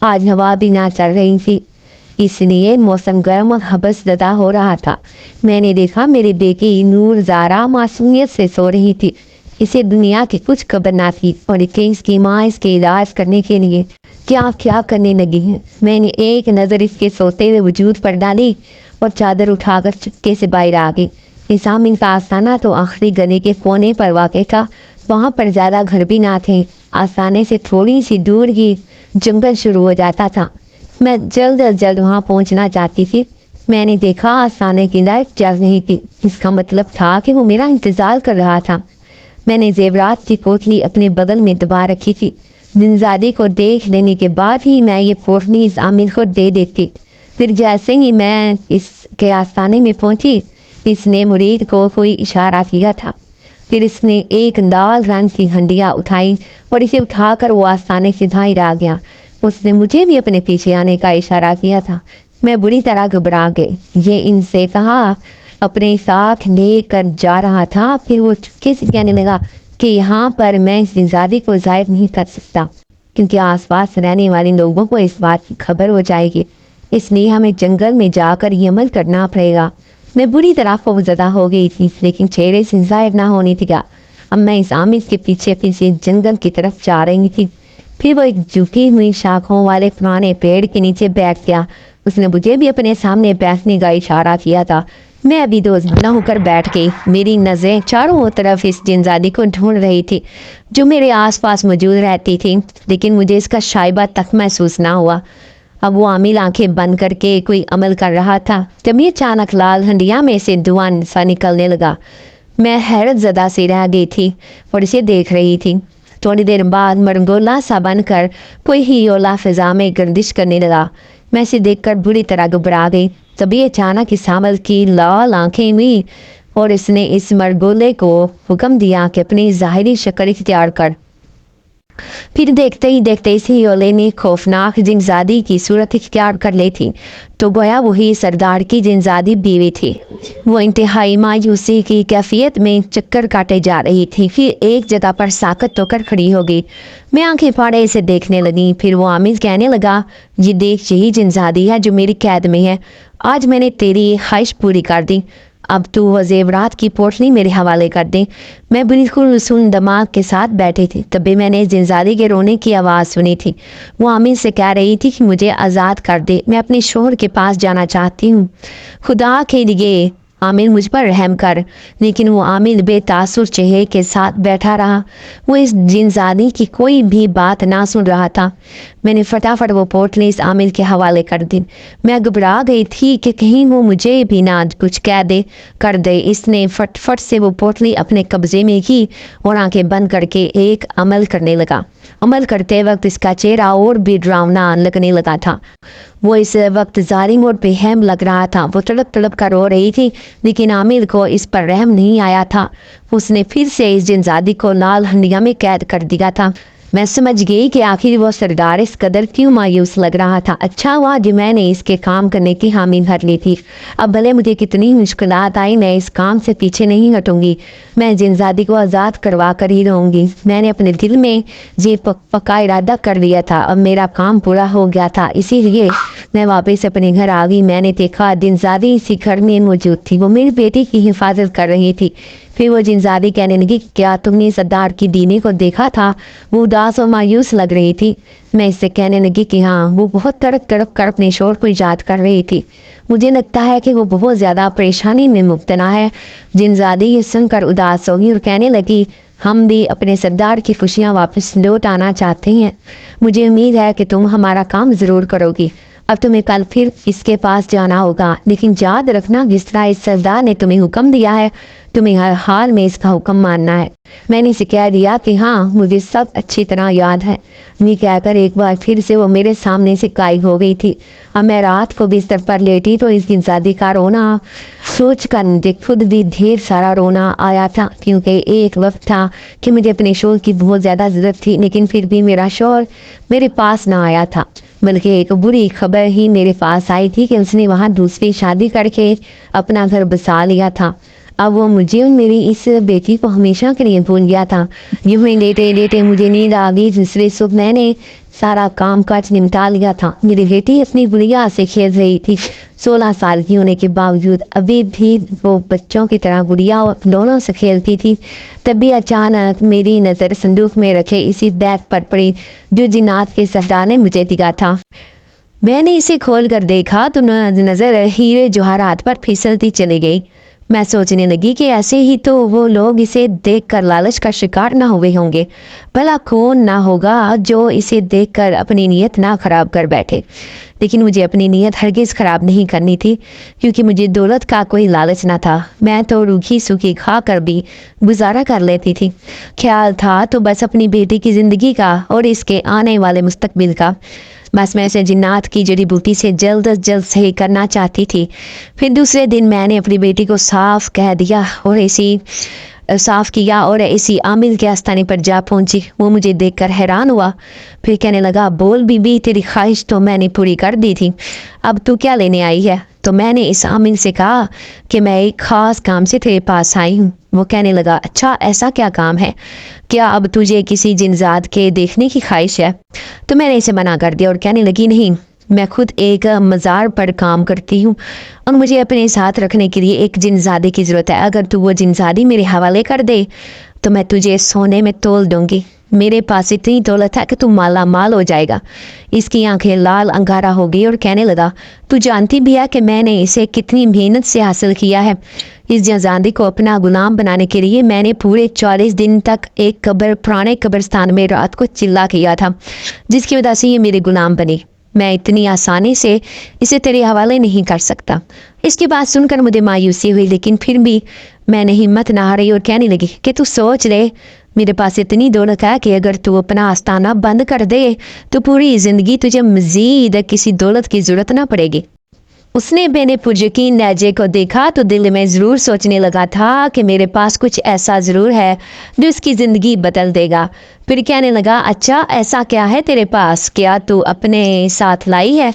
آج ہوا بھی نہ چل رہی تھی، اس لیے موسم گرم اور حبس زدہ ہو رہا تھا۔ میں نے دیکھا میری بیٹی نور زارا معصومیت سے سو رہی تھی، اسے دنیا کی کچھ خبر نہ تھی، اور اس کی ماں اس کے علاج کرنے کے لیے کیا کرنے لگی ہے۔ میں نے ایک نظر اس کے سوتے ہوئے وجود پر ڈالی اور چادر اٹھا کر چپکے سے باہر آ گئی۔ نظام کا آستانہ تو آخری گلی کے کونے پر واقع تھا، وہاں پر زیادہ گھر بھی نہ تھے۔ آستانے سے تھوڑی سی دور ہی جنگل شروع ہو جاتا تھا۔ میں جلد از جلد وہاں پہنچنا چاہتی تھی۔ میں نے دیکھا آستانے کی لائٹ جل رہی تھی، اس کا مطلب تھا کہ وہ میرا انتظار کر رہا تھا۔ میں نے زیورات کی پوٹلی اپنے بغل میں دبا رکھی تھی، جنزادی کو دیکھ لینے کے بعد ہی میں یہ پوٹلی اس عامر کو دے دیتی۔ پھر جیسے ہی میں اس کے آستانے میں پہنچی، اس نے مرید کو کوئی اشارہ کیا تھا، پھر اس نے ایک لال رنگ کی ہنڈیا اٹھائی اور اسے اٹھا کر وہ آستانے سے باہر آ گیا۔ اس نے مجھے بھی اپنے پیچھے آنے کا اشارہ کیا تھا۔ میں بری طرح گھبرا گئی۔ یہ ان سے کہا اپنے ساتھ لے کر جا رہا تھا۔ پھر وہ چپکے سے کہنے لگا کہ یہاں پر میں اس جنزادی کو ظاہر نہیں کر سکتا کیونکہ آس پاس رہنے والے لوگوں کو اس بات کی خبر ہو جائے گی، اس لیے ہمیں جنگل میں جا کر یہ عمل کرنا پڑے گا۔ میں بری طرح خوفزدہ ہو گئی تھی لیکن چہرے سے ظاہر نہ ہونے دیا۔ اب میں اس عامر کے پیچھے پیچھے جنگل کی طرف جا رہی تھی۔ پھر وہ ایک جھکی ہوئی شاخوں والے پرانے پیڑ کے نیچے بیٹھ گیا۔ اس نے مجھے بھی اپنے سامنے بیٹھنے کا اشارہ کیا تھا۔ میں ابھی دوزانہ ہو کر بیٹھ گئی۔ میری نظریں چاروں طرف اس جنزادی کو ڈھونڈ رہی تھی جو میرے آس پاس موجود رہتی تھی، لیکن مجھے اس کا شائبہ تک محسوس نہ ہوا۔ اب وہ عامل آنکھیں بند کر کے کوئی عمل کر رہا تھا جب یہ اچانک لال ہنڈیا میں سے دھواں سا نکلنے لگا۔ میں حیرت زدہ سی رہ گئی تھی اور اسے دیکھ رہی تھی۔ تھوڑی دیر بعد مرنگولا سا بن کر کوئی ہی اولا فضا میں گردش کرنے لگا۔ میں اسے دیکھ کر بری طرح گھبرا گئی۔ तभी अचानक इस आमिल की लाल आंखें हुई और इसने इस मरगोले को हुक्म दिया कि अपनी ज़ाहिरी शक्ल इख्तियार कर। फिर देखते ही देखते इस हियोले ने खौफनाक जिनजादी की सूरत इख्तियार कर ली थी। तो गोया वही सरदार की जिनजादी बीवी थी। वो इंतहाई मायूसी की कैफियत में चक्कर काटे जा रही थी। फिर एक जगह पर साकत होकर खड़ी हो गई। मैं आंखें फाड़े इसे देखने लगी। फिर वो आमिर कहने लगा, ये देख, यही जिनजादी है जो मेरी कैद में है। आज मैंने तेरी ख्वाहिश पूरी कर दी, अब तू वो जेवरात की पोटली मेरे हवाले कर दे। मैं बिल्कुल सुन दिमाग के साथ बैठी थी, तभी मैंने जिनजादी के रोने की आवाज़ सुनी थी। वो आमिर से कह रही थी कि मुझे आज़ाद कर दे, मैं अपने शोहर के पास जाना चाहती हूँ। खुदा के लिए आमिर मुझ पर रहम कर। लेकिन वो आमिर बेतासुर चेहरे के साथ बैठा रहा। वो इस जिनजादी की कोई भी बात ना सुन रहा था। मैंने फटाफट वो पोटली इस आमिर के हवाले कर दी। मैं घबरा गई थी कि कहीं वो मुझे भी ना कुछ कह दे कर दे। इसने फटफट से वो पोटली अपने कब्जे में की और आंखें बंद करके एक अमल करने लगा। अमल करते वक्त इसका चेहरा और भी डरावना लगने लगा था। वो इस वक्त जालिम और बेहम लग रहा था। वो तड़प तड़प कर रो रही थी, लेकिन आमिर को इस पर रहम नहीं आया था। उसने फिर से इस जिनजादी को लाल हंडिया में कैद कर दिया था। मैं समझ गई कि आखिर वो सरदार इस कदर क्यों मायूस लग रहा था। अच्छा हुआ कि मैंने इसके काम करने की हामी भर ली थी। अब भले मुझे कितनी मुश्किलात आई, मैं इस काम से पीछे नहीं हटूंगी। मैं जिनजादी को आज़ाद करवा कर ही रहूँगी। मैंने अपने दिल में ये पक्का इरादा कर लिया था। अब मेरा काम पूरा हो गया था, इसीलिए मैं वापस अपने घर आ गई। मैंने देखा जिनजादी इसी घर में मौजूद थी। वो मेरी बेटी की हिफाजत कर रही थी। फिर वो जिनजादी कहने लगी, क्या तुमने सरदार की दीनी को देखा था? वो उदास और मायूस लग रही थी। मैं इससे कहने लगी कि हाँ, वो बहुत तड़प तड़प कर अपने शोर को याद कर रही थी। मुझे लगता है कि वो बहुत ज़्यादा परेशानी में मुब्तला है। जिनजादी ये सुनकर उदास होगी और कहने लगी, हम भी अपने सरदार की खुशियाँ वापस लौट आना चाहते हैं। मुझे उम्मीद है कि तुम हमारा काम ज़रूर करोगी। अब तुम्हें कल फिर इसके पास जाना होगा, लेकिन याद रखना, जिस तरह इस सरदार ने तुम्हें हुक्म दिया है, तुम्हें हर हाल में इसका हुक्म मानना है। मैंने इसे कह दिया कि हाँ, मुझे सब अच्छी तरह याद है। ये कहकर एक बार फिर से वो मेरे सामने से गायब हो गई थी। अब मैं रात को बिस्तर पर लेटी तो इस जिनजादी का रोना सोच कर मुझे खुद भी ढेर सारा रोना आया था, क्योंकि एक वक्त था कि मुझे अपने शोहर की बहुत ज़्यादा ज़रूरत थी, लेकिन फिर भी मेरा शोहर मेरे पास ना आया था। बल्कि एक बुरी खबर ही मेरे पास आई थी कि उसने वहाँ दूसरी शादी करके अपना घर बसा लिया था। अब वो मुझे और मेरी इस बेटी को हमेशा के लिए भूल गया था। यूं ही लेटे लेटे मुझे नींद आ गई। दूसरे सुबह मैंने सारा काम काज निपटा लिया था। मेरी बेटी अपनी गुड़िया से खेल रही थी। 16 साल की होने के बावजूद अभी भी वो बच्चों की तरह गुड़िया और दोनों से खेलती थी। तभी अचानक मेरी नज़र संदूक में रखे इसी बैग पर पड़ी जो जिन्नात के सरदार ने मुझे दिया था। मैंने इसे खोल कर देखा तो नज़र हीरे जवाहरात पर फिसलती चली गई। मैं सोचने लगी कि ऐसे ही तो वो लोग इसे देखकर लालच का शिकार ना हुए होंगे। भला कौन ना होगा जो इसे देखकर अपनी नीयत ना खराब कर बैठे। लेकिन मुझे अपनी नीयत हरगिज़ ख़राब नहीं करनी थी, क्योंकि मुझे दौलत का कोई लालच ना था। मैं तो रूखी सूखी खा कर भी गुजारा कर लेती थी। ख्याल था तो बस अपनी बेटी की ज़िंदगी का और इसके आने वाले मुस्तकबिल का। बस मैं इसे जिन्नात की जड़ी बूटी से जल्द अज जल्द सही करना चाहती थी। फिर दूसरे दिन मैंने अपनी बेटी को साफ कह दिया और साफ किया और इसी आमिर के आस्थाने पर जा पहुंची। वो मुझे देखकर हैरान हुआ। फिर कहने लगा, बोल बीबी, तेरी ख्वाहिश तो मैंने पूरी कर दी थी, अब तू क्या लेने आई है? तो मैंने इस आमिर से कहा कि मैं एक ख़ास काम से तेरे पास आई हूँ। वो कहने लगा, अच्छा ऐसा क्या काम है? क्या अब तुझे किसी जिनजाद के देखने की ख्वाहिश है? तो मैंने इसे मना कर दिया और कहने लगी, नहीं, मैं खुद एक मज़ार पर काम करती हूँ और मुझे अपने साथ रखने के लिए एक जिनजादे की ज़रूरत है। अगर तू वो जिनजादी मेरे हवाले कर दे तो मैं तुझे सोने में तोल दूँगी। मेरे पास इतनी दौलत है कि तू माला माल हो जाएगा। इसकी आंखें लाल अंगारा हो गई और कहने लगा, तू जानती भी है कि मैंने इसे कितनी मेहनत से हासिल किया है। इस जिनजादी को अपना गुलाम बनाने के लिए मैंने पूरे 40 दिन तक एक पुराने कब्रिस्तान में रात को चिल्ला किया था, जिसकी वजह से ये मेरे गुलाम बनी। मैं इतनी आसानी से इसे तेरे हवाले नहीं कर सकता। इसकी बात सुनकर मुझे मायूसी हुई, लेकिन फिर भी मैंने हिम्मत ना हारी और कहने लगी कि तू सोच ले, मेरे पास इतनी दौलत है कि अगर तू अपना आस्थाना बंद कर दे तो पूरी ज़िंदगी तुझे मज़ीद किसी दौलत की ज़रूरत ना पड़ेगी। اس نے بے نے پرجکین لہجے کو دیکھا تو دل میں ضرور سوچنے لگا تھا کہ میرے پاس کچھ ایسا ضرور ہے جو اس کی زندگی بدل دے گا۔ پھر کہنے لگا، اچھا ایسا کیا ہے تیرے پاس؟ کیا تو اپنے ساتھ لائی ہے؟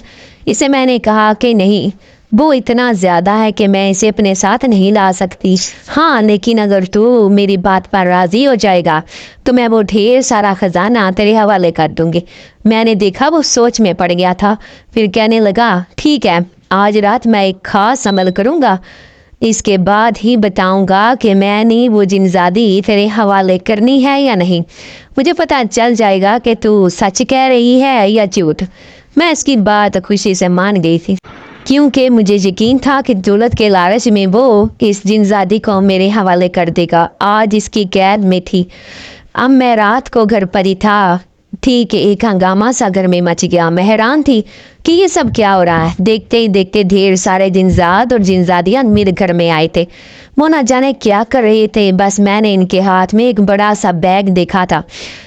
اسے میں نے کہا کہ نہیں، وہ اتنا زیادہ ہے کہ میں اسے اپنے ساتھ نہیں لا سکتی۔ ہاں لیکن اگر تو میری بات پر راضی ہو جائے گا تو میں وہ ڈھیر سارا خزانہ تیرے حوالے کر دوں گی۔ میں نے دیکھا وہ سوچ میں پڑ گیا تھا، پھر کہنے لگا، ٹھیک ہے، آج رات میں ایک خاص عمل کروں گا، اس کے بعد ہی بتاؤں گا کہ میں نے وہ جنزادی تیرے حوالے کرنی ہے یا نہیں۔ مجھے پتہ چل جائے گا کہ تو سچ کہہ رہی ہے یا جھوٹ۔ میں اس کی بات خوشی سے مان گئی تھی، کیونکہ مجھے یقین تھا کہ دولت کے لالچ میں وہ اس جنزادی کو میرے حوالے کر دے گا۔ آج اس کی قید میں تھی۔ اب میں رات کو گھر پر ہی تھا کہ ایک ہنگامہ سا گھر میں مچ گیا۔ میں حیران تھی کہ یہ سب کیا ہو رہا ہے۔ دیکھتے ہی دیکھتے ڈھیر سارے جنزاد اور جنزادیاں میرے گھر میں آئے تھے۔ وہ نہ جانے کیا کر رہے تھے، بس میں نے ان کے ہاتھ میں ایک بڑا سا بیگ دیکھا تھا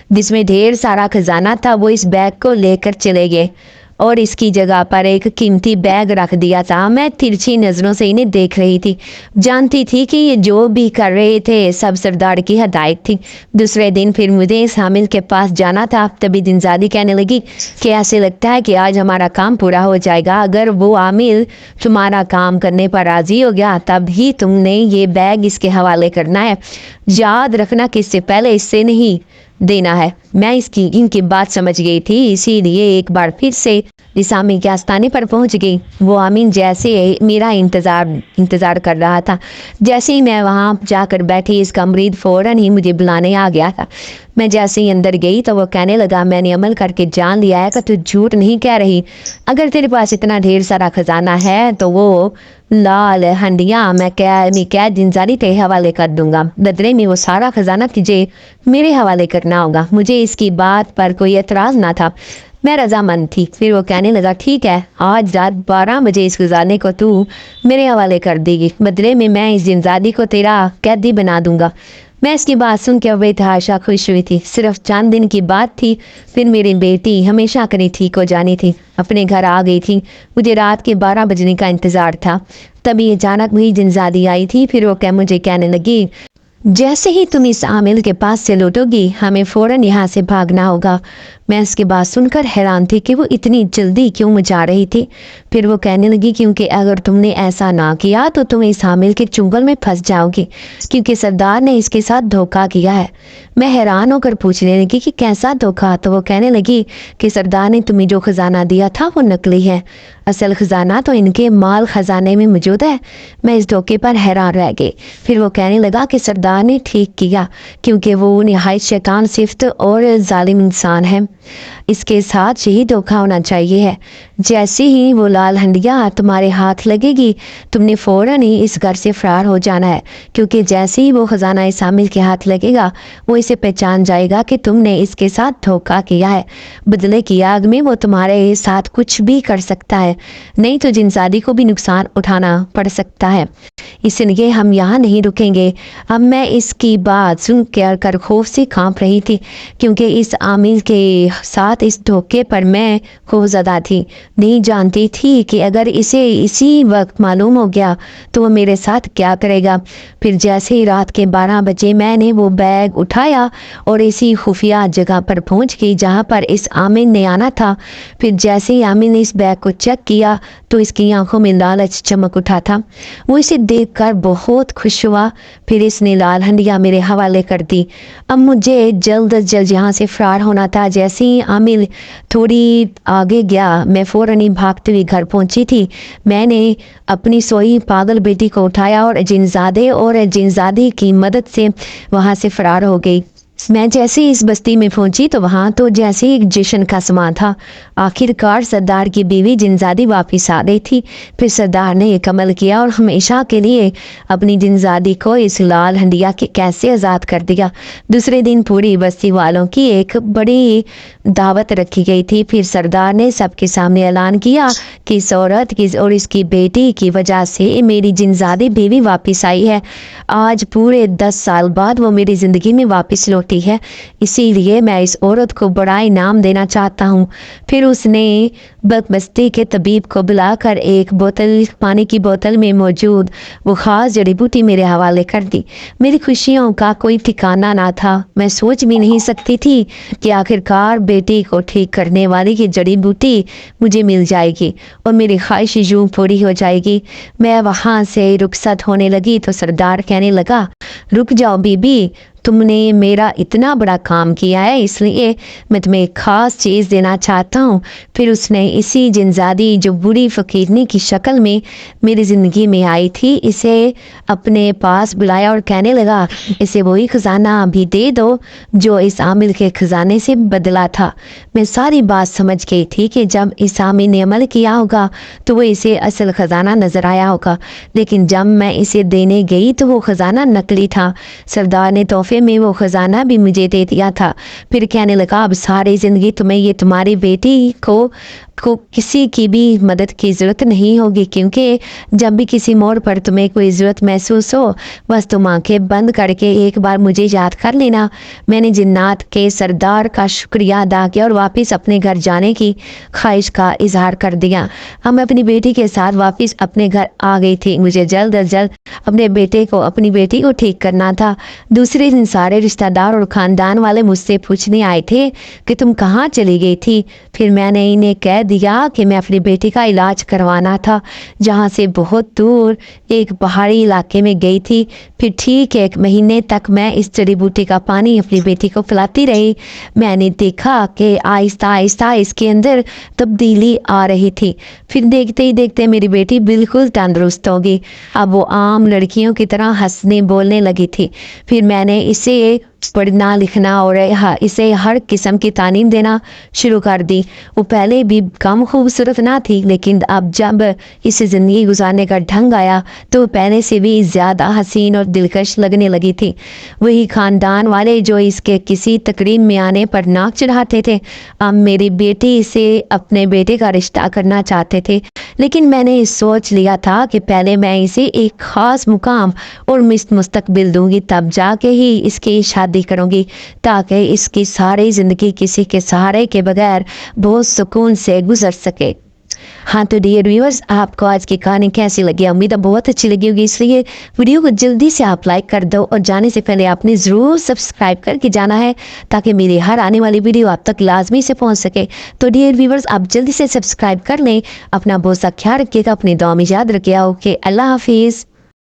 جس میں ڈھیر سارا خزانہ تھا۔ وہ اس بیگ کو لے کر چلے گئے اور اس کی جگہ پر ایک قیمتی بیگ رکھ دیا تھا۔ میں ترچھی نظروں سے انہیں دیکھ رہی تھی، جانتی تھی کہ یہ جو بھی کر رہے تھے سب سردار کی ہدایت تھی۔ دوسرے دن پھر مجھے اس حامل کے پاس جانا تھا۔ تبھی جنزادی کہنے لگی کہ ایسے لگتا ہے کہ آج ہمارا کام پورا ہو جائے گا۔ اگر وہ عامل تمہارا کام کرنے پر راضی ہو گیا تب ہی تم نے یہ بیگ اس کے حوالے کرنا ہے۔ یاد رکھنا کہ اس سے پہلے اس سے نہیں دینا ہے۔ میں ان کی بات سمجھ گئی تھی، اسی لیے ایک بار پھر سے رسامی کے آستانے پر پہنچ گئی۔ وہ امین جیسے میرا انتظار کر رہا تھا۔ جیسے ہی میں وہاں جا کر بیٹھی، اس کا مرید فوراً ہی مجھے بلانے آ گیا تھا۔ میں جیسے ہی اندر گئی تو وہ کہنے لگا، میں نے عمل کر کے جان لیا ہے کہ تو جھوٹ نہیں کہہ رہی۔ اگر تیرے پاس اتنا ڈھیر سارا خزانہ ہے تو وہ لال ہنڈیاں میں قید جنزادی تیرے حوالے کر دوں گا۔ بدلے میں وہ سارا خزانہ تجھے میرے حوالے کرنا ہوگا۔ مجھے اس کی بات پر کوئی اعتراض نہ تھا، میں رضامند تھی۔ پھر وہ کہنے لگا، ٹھیک ہے، آج رات 12 بجے اس خزانے کو تو میرے حوالے کر دے گی، بدلے میں اس جنزادی کو تیرا قیدی بنا دوں گا۔ میں اس کی بات سن کے بے تحاشا خوش ہوئی تھی۔ صرف چند دن کی بات تھی، پھر میری بیٹی ہمیشہ کے لیے ٹھیک ہو جانی تھی، اپنے گھر آ گئی تھی۔ مجھے رات کے 12 بجنے کا انتظار تھا، تبھی اچانک وہی جنزادی آئی تھی۔ پھر وہ مجھے کہنے لگی، جیسے ہی تم اس عامل کے پاس سے لوٹو گی ہمیں فوراً یہاں سے بھاگنا ہوگا۔ میں اس کی بات سن کر حیران تھی کہ وہ اتنی جلدی کیوں مچا رہی تھی۔ پھر وہ کہنے لگی، کیونکہ اگر تم نے ایسا نہ کیا تو تم اس عامل کے چنگل میں پھنس جاؤ گی، کیونکہ سردار نے اس کے ساتھ دھوکہ کیا ہے۔ میں حیران ہو کر پوچھنے لگی کہ کیسا دھوکہ؟ تو وہ کہنے لگی کہ سردار نے تمہیں جو خزانہ دیا تھا وہ نقلی ہے، اصل خزانہ تو ان کے مال خزانے میں موجود ہے۔ میں اس دھوکے پر حیران رہ گئی۔ پھر وہ کہنے لگا کہ سردار نے ٹھیک کیا، کیونکہ وہ نہایت شیطان صفت اور ظالم انسان ہے، اس کے ساتھ یہی دھوکہ ہونا چاہیے ہے۔ جیسے ہی وہ لال ہنڈیا تمہارے ہاتھ لگے گی تم نے فوراً ہی اس گھر سے فرار ہو جانا ہے، کیونکہ جیسے ہی وہ خزانہ اس عامل کے ہاتھ لگے گا وہ اسے پہچان جائے گا کہ تم نے اس کے ساتھ دھوکہ کیا ہے۔ بدلے کی آگ میں وہ تمہارے ساتھ کچھ بھی کر سکتا ہے، نہیں تو جنزادی کو بھی نقصان اٹھانا پڑ سکتا ہے۔ اس لیے ہم یہاں نہیں رکیں گے۔ اب میں اس کی بات سن کر خوف سے کانپ رہی تھی، کیونکہ اس عامل کے ساتھ اس دھوکے پر میں خوف زدہ تھی۔ نہیں جانتی تھی کہ اگر اسے اسی وقت معلوم ہو گیا تو وہ میرے ساتھ کیا کرے گا۔ پھر جیسے ہی رات کے 12 بجے میں نے وہ بیگ اٹھایا اور اسی خفیہ جگہ پر پہنچ گئی جہاں پر اس عامل نے آنا تھا۔ پھر جیسے ہی عامل نے اس بیگ کو چیک کیا تو اس کی آنکھوں میں لالچ چمک اٹھا تھا۔ وہ اسے دیکھ کر بہت خوش ہوا۔ پھر اس نے لال ہنڈیا میرے حوالے کر دی۔ اب مجھے جلد از جلد یہاں سے فرار ہونا تھا۔ جیسے ہی عامل تھوڑی آگے گیا میں فوراً ہی بھاگتے ہوئے گھر پہنچی تھی۔ میں نے اپنی سوئی پاگل بیٹی کو اٹھایا اور جنزادے اور جنزادی کی مدد سے وہاں سے فرار ہو گئی۔ میں جیسے اس بستی میں پہنچی تو وہاں تو جیسے ایک جشن کا سما تھا۔ آخر کار سردار کی بیوی جنزادی واپس آ گئی تھی۔ پھر سردار نے ایک عمل کیا اور ہمیشہ کے لیے اپنی جنزادی کو اس لال ہنڈیا کے کیسے آزاد کر دیا۔ دوسرے دن پوری بستی والوں کی ایک بڑی دعوت رکھی گئی تھی۔ پھر سردار نے سب کے سامنے اعلان کیا کہ اس عورت کی اور اس کی بیٹی کی وجہ سے میری جنزادی بیوی واپس آئی ہے۔ آج پورے 10 سال بعد وہ میری زندگی میں واپس لوٹی सकती है, इसीलिए मैं इस औरत को बड़ा इनाम देना चाहता हूँ। फिर उसने बदमस्ती के तबीब को बुलाकर एक बोतल पानी की बोतल में मौजूद वो ख़ास जड़ी बूटी मेरे हवाले कर दी। मेरी खुशियों का कोई ठिकाना ना था। मैं सोच भी नहीं सकती थी कि आखिरकार बेटी को ठीक करने वाली की जड़ी बूटी मुझे मिल जाएगी और मेरी ख्वाहिश यूं पूरी हो जाएगी। मैं वहाँ से रुखसत होने लगी तो सरदार कहने लगा, रुक जाओ बीबी, तुमने मेरा इतना बड़ा काम किया है, इसलिए मैं तुम्हें एक ख़ास चीज़ देना चाहता हूँ। फिर उसने इसी जिनजादी जो बुरी फ़कीरनी की शक्ल में मेरी ज़िंदगी में आई थी, इसे अपने पास बुलाया और कहने लगा, इसे वही ख़जाना अभी दे दो जो इस आमिल के ख़जाने से बदला था। मैं सारी बात समझ गई थी कि जब इस आमिल ने अमल किया होगा तो वो इसे असल ख़जाना नज़र आया होगा, लेकिन जब मैं इसे देने गई तो वो ख़जाना नकली था। सरदार ने तोहफे में वो खजाना भी मुझे दे दिया था। फिर कहने लगा, अब सारी जिंदगी तुम्हें ये तुम्हारी बेटी को किसी की भी मदद की ज़रूरत नहीं होगी, क्योंकि जब भी किसी मोड़ पर तुम्हें कोई ज़रूरत महसूस हो बस तुम आंखें बंद करके एक बार मुझे याद कर लेना। मैंने जिन्नात के सरदार का शुक्रिया अदा किया और वापस अपने घर जाने की ख्वाहिश का इजहार कर दिया। हम अपनी बेटी के साथ वापस अपने घर आ गई थी। मुझे जल्द अज जल्द अपनी बेटी को ठीक करना था। दूसरे दिन सारे रिश्तेदार और ख़ानदान वाले मुझसे पूछने आए थे कि तुम कहाँ चली गई थी। फिर मैंने इन्हें कह दिया कि मैं अपनी बेटी का इलाज करवाना था, जहाँ से बहुत दूर एक पहाड़ी इलाके में गई थी। फिर ठीक 1 महीने तक मैं इस जड़ी बूटी का पानी अपनी बेटी को पिलाती रही। मैंने देखा कि आहिस्ता आहिस्ता इसके अंदर तब्दीली आ रही थी। फिर देखते ही देखते मेरी बेटी बिल्कुल तंदुरुस्त हो गई। अब वो आम लड़कियों की तरह हंसने बोलने लगी थी। फिर मैंने इसे पढ़ना लिखना और इसे हर किस्म की तालीम देना शुरू कर दी। वो पहले भी कम खूबसूरत ना थी, लेकिन अब जब इसे ज़िंदगी गुजारने का ढंग आया तो वो पहले से भी ज़्यादा हसीन और दिलकश लगने लगी थी। वही ख़ानदान वाले जो इसके किसी तकरीब में आने पर नाक चढ़ाते थे, अब मेरी बेटी से अपने बेटे का रिश्ता करना चाहते थे। लेकिन मैंने सोच लिया था कि पहले मैं इसे एक ख़ास मुकाम और मुस्तकबिल दूंगी, तब जाके ही इसकी शादी करूंगी, ताकि इसकी सारी ज़िंदगी किसी के सहारे के बगैर बहुत सुकून से गुजर सके। हाँ तो डियर व्यूअर्स, आपको आज की कहानी कैसी लगी? उम्मीद है बहुत अच्छी लगी होगी, इसलिए वीडियो को जल्दी से आप लाइक कर दो और जाने से पहले आपने ज़रूर सब्सक्राइब करके जाना है, ताकि मेरी हर आने वाली वीडियो आप तक लाजमी से पहुंच सके। तो डियर व्यूअर्स, आप जल्दी से सब्सक्राइब कर लें। अपना बहुत सा ख्याल रखिएगा, अपनी दुआ में याद रखिएगा। ओके, अल्लाह हाफिज़।